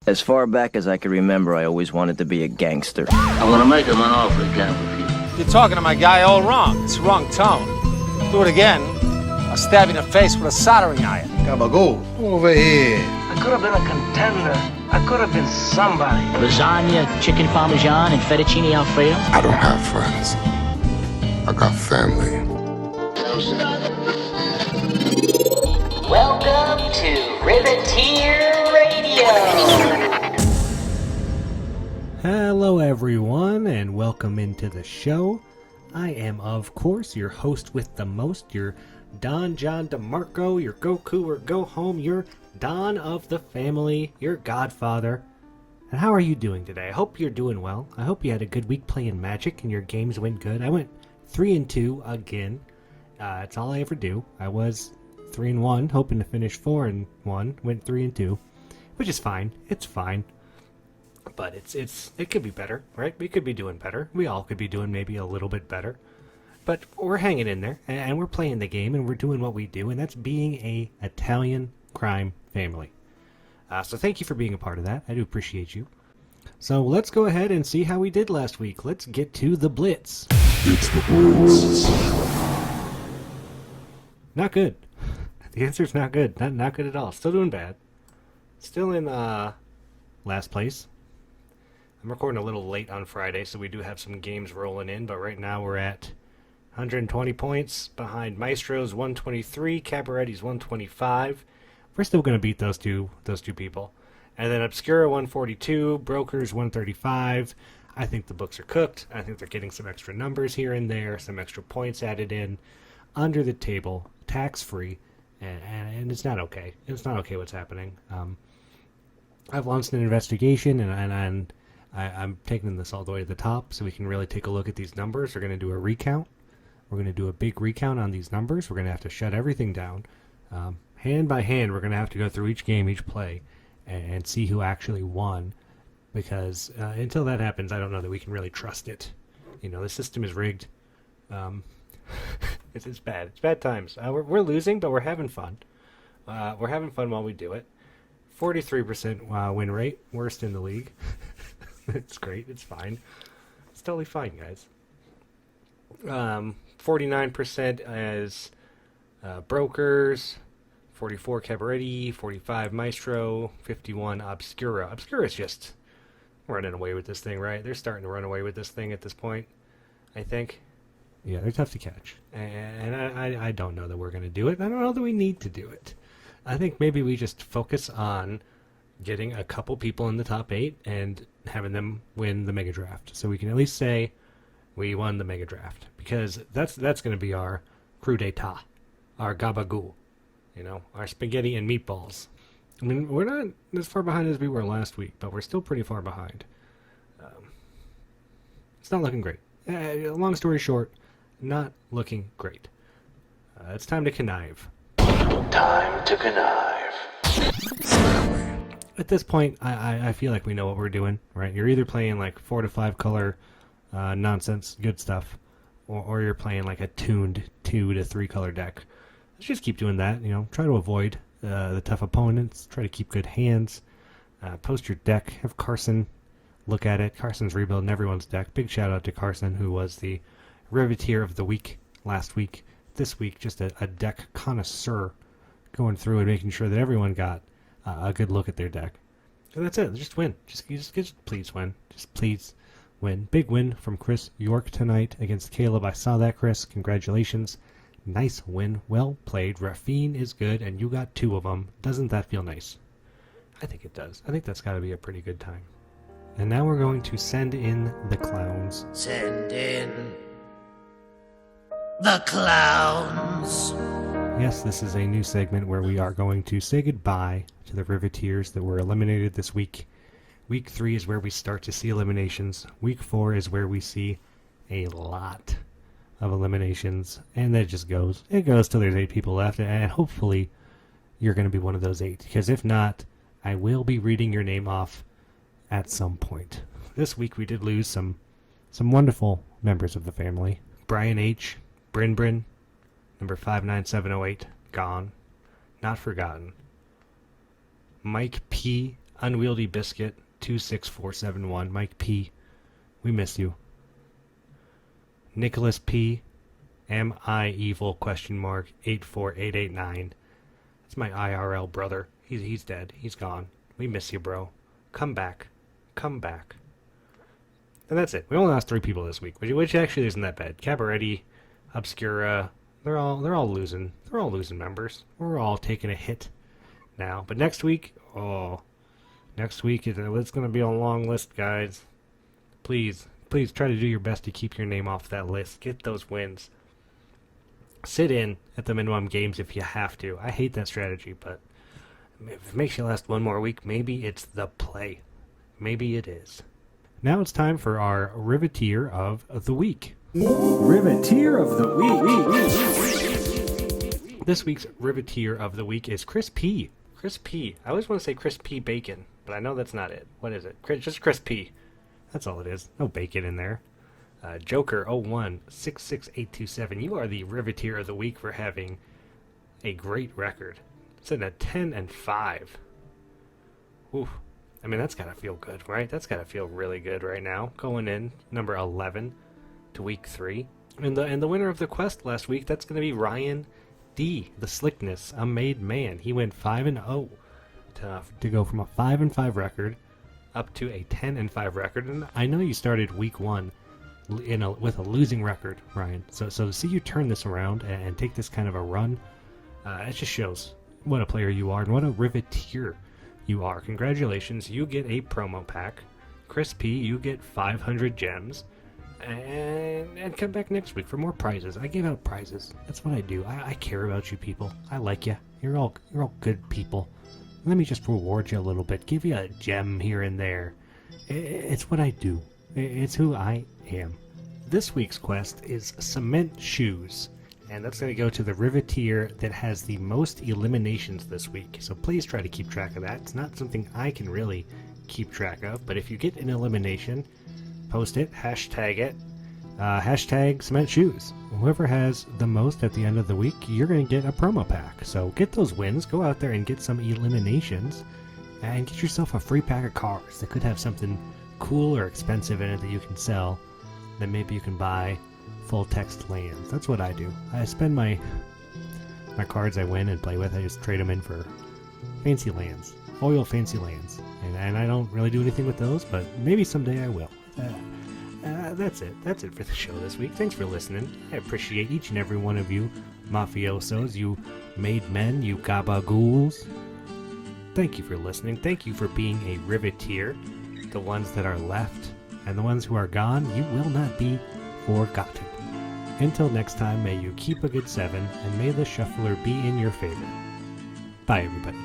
As far back as I can remember, I always wanted to be a gangster. I'm gonna make him an offer again with you. You're talking to my guy all wrong. It's the wrong tone. Do it again, I'll stab you in the face with a soldering iron. Gabagool, over here. I could have been a contender. I could have been somebody. Lasagna, chicken parmesan, and fettuccine alfredo. I don't have friends. I got family. Welcome to Riveteer Radio. Hello everyone, and welcome into the show. I am, of course, your host with the most, your Don John DeMarco, your Goku or Go Home, your Don of the family, your Godfather. And how are you doing today? I hope you're doing well. I hope you had a good week playing Magic and your games went good. I went 3-2 again. It's all I ever do. I was 3-1, hoping to finish 4-1. Went 3-2, which is fine. It's fine. But it could be better, right? We could be doing better. We all could be doing maybe a little bit better. But we're hanging in there, and we're playing the game, and we're doing what we do, and that's being a Italian crime family. So thank you for being a part of that. I do appreciate you. So let's go ahead and see how we did last week. Let's get to the Blitz. It's the Blitz. Not good. The answer's not good. Not good at all. Still doing bad. Still in last place. I'm recording a little late on Friday, so we do have some games rolling in, but right now we're at 120 points behind Maestro's 123, Cabaretti's 125. We're still going to beat those two people. And then Obscura 142, Brokers 135. I think the books are cooked. I think they're getting some extra numbers here and there, some extra points added in, under the table, tax-free, and it's not okay. It's not okay what's happening. I've launched an investigation, and I'm taking this all the way to the top so we can really take a look at these numbers. We're going to do a recount. We're going to do a big recount on these numbers. We're going to have to shut everything down. Hand by hand, we're going to have to go through each game, each play, and see who actually won. Because until that happens, I don't know that we can really trust it. You know, the system is rigged. It's bad. It's bad times. We're losing, but we're having fun. We're having fun while we do it. 43% win rate, worst in the league. It's great. It's fine. It's totally fine, guys. 49% as Brokers, 44 Cabaretti, 45 Maestro, 51 Obscura. Obscura's just running away with this thing, right? They're starting to run away with this thing at this point, I think. Yeah, they're tough to catch. And I don't know that we're going to do it. I don't know that we need to do it. I think maybe we just focus on getting a couple people in the top 8 and having them win the Mega Draft. So we can at least say we won the Mega Draft. Because that's going to be our coup d'etat, our gabagool, you know, our spaghetti and meatballs. I mean, we're not as far behind as we were last week, but we're still pretty far behind. It's not looking great. Long story short, not looking great. It's time to connive. Time to connive. At this point, I feel like we know what we're doing, right? You're either playing like 4 to 5 color nonsense, good stuff, or you're playing like a tuned 2 to 3 color deck. Let's just keep doing that, you know. Try to avoid the tough opponents. Try to keep good hands. Post your deck. Have Carson look at it. Carson's rebuilding everyone's deck. Big shout out to Carson, who was the Riveteer of the week last week. This week, just a deck connoisseur, going through and making sure that everyone got a good look at their deck. And that's it. Just win. Just please win. Just please win. Big win from Chris York tonight against Caleb. I saw that, Chris. Congratulations. Nice win. Well played. Rafine is good, and you got 2 of them. Doesn't that feel nice? I think it does. I think that's got to be a pretty good time. And now we're going to send in the clowns. Send in the clowns. Yes, this is a new segment where we are going to say goodbye to the Riveteers that were eliminated this week. Week 3 is where we start to see eliminations. Week 4 is where we see a lot of eliminations. And then it just goes. It goes till there's 8 people left. And hopefully you're going to be one of those 8. Because if not, I will be reading your name off at some point. This week we did lose some wonderful members of the family. Brian H., Bryn, number 59708, gone. Not forgotten. Mike P., Unwieldy Biscuit 26471, Mike P. We miss you. Nicholas P. Am I evil? 84889. That's my IRL brother. He's dead. He's gone. We miss you, bro. Come back. Come back. And that's it. We only lost 3 people this week, which actually isn't that bad. Cabaretti, Obscura, they're all losing. They're all losing members. We're all taking a hit now. But next week, it's going to be a long list, guys. Please try to do your best to keep your name off that list. Get those wins. Sit in at the minimum games if you have to. I hate that strategy, but if it makes you last one more week, maybe it's the play. Maybe it is. Now it's time for our Riveteer of the Week. Riveteer of the Week. This week's Riveteer of the Week is Chris P. Chris P. I always want to say Chris P. Bacon, but I know that's not it. What is it? Just Chris P. That's all it is. No bacon in there. Joker 0166827. You are the Riveteer of the Week for having a great record. Sitting at 10-5. Oof. I mean, that's gotta feel good, right? That's gotta feel really good right now. Going in number 11 to week 3. And the winner of the quest last week, that's gonna be Ryan D. The Slickness, a made man. He went 5-0 to go from a 5-5 record up to a 10-5 record. And I know you started week 1 with a losing record, Ryan. So to see you turn this around and take this kind of a run, it just shows what a player you are and what a Riveteer you are. Congratulations, you get a promo pack. Chris P, you get 500 gems. And come back next week for more prizes. I give out prizes. That's what I do. I care about you people. I like you. You're all good people. Let me just reward you a little bit. Give you a gem here and there. It's what I do. It's who I am. This week's quest is Cement Shoes. And that's going to go to the Riveteer that has the most eliminations this week. So please try to keep track of that. It's not something I can really keep track of. But if you get an elimination, post it, hashtag it, hashtag Cement Shoes. Whoever has the most at the end of the week, you're going to get a promo pack. So get those wins. Go out there and get some eliminations. And get yourself a free pack of cards that could have something cool or expensive in it that you can sell. Then maybe you can buy full text lands. That's what I do. I spend my cards I win and play with, I just trade them in for fancy lands. Oil fancy lands. And I don't really do anything with those, but maybe someday I will. That's it. That's it for the show this week. Thanks for listening. I appreciate each and every one of you mafiosos, you made men, you gabagools. Thank you for listening. Thank you for being a Riveteer. The ones that are left and the ones who are gone, you will not be forgotten. Until next time, may you keep a good 7, and may the shuffler be in your favor. Bye, everybody.